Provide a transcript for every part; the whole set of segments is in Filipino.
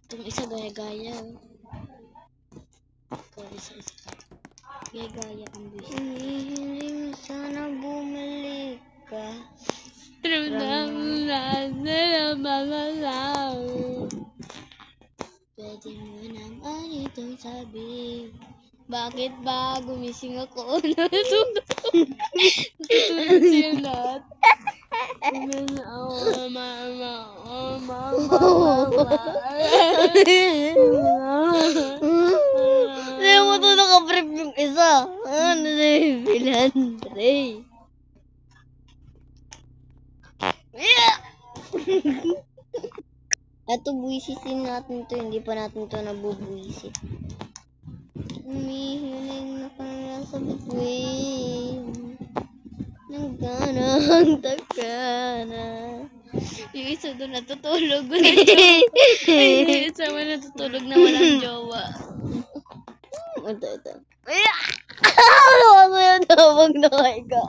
Itong isa gaya-gaya. Ito isa. Gaya-gaya ang bisyo. Hinihiling sana bumalik ka. Pwede mo naman itong sabi. Bakit ba gumising ako? Natutulog siya lahat. Hindi mo to nakaprep yung isa. Ano na yung Philandre? Ito, buwisisin natin to. Hindi pa natin to nabubuwisit. Umihiling na kanila sa bituin. Nagganang takana. Yung isa doon natutulog. Yung isa mo natutulog na walang jowa. Ito. Ano ako yung tawag na kaika?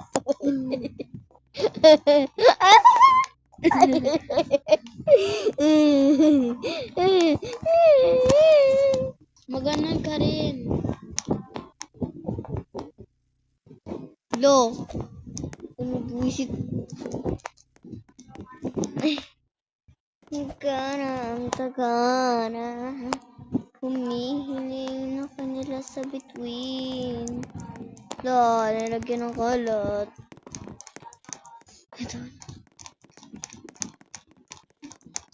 Maganan ka rin. Lo. Buwisit. Nagkana ang tagana. Humihiling na kanila sa bituin. La, nalagyan ng kalat. Ito.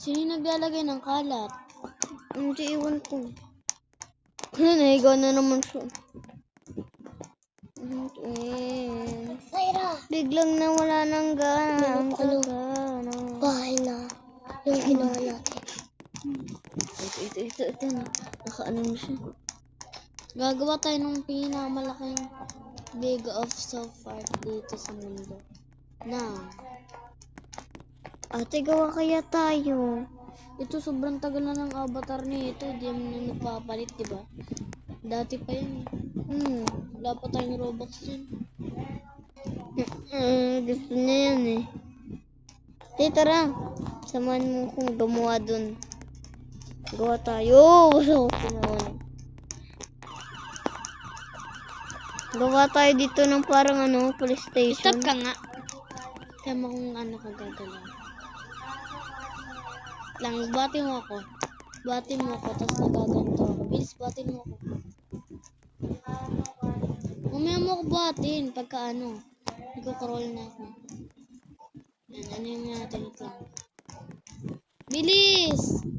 Sino yung naglalagay ng kalat? Hindi, iwan ko. Nahiga na naman siya. Biglang nawala ng gana. Ang tagana. Bahay na. Yung ginawa natin. Ito. Nakaano na siya. Gagawa tayo ng pinakamalaking big of so far dito sa mundo. Na, Ate, gawa kaya tayo. ito sobrang tagal na ng avatar nito. Di mo na nagpapalit, diba? Dati pa yun. Wala pa tayong Robux dyan. Gusto niya yan eh. Tara. Samahan mo kung gumawa dun. Gawa tayo. Gawa tayo dito ng parang police station. Stop ka nga. Kaya mo kung ano ka gagalaw. Lang, bati mo ako. Bati mo ako, tapos nagaganto ako. Bilis, bati mo ako. Mamaya mo ako batin pagka nagko-crawl na ako. Yan, ano yung natin ito. Bilis!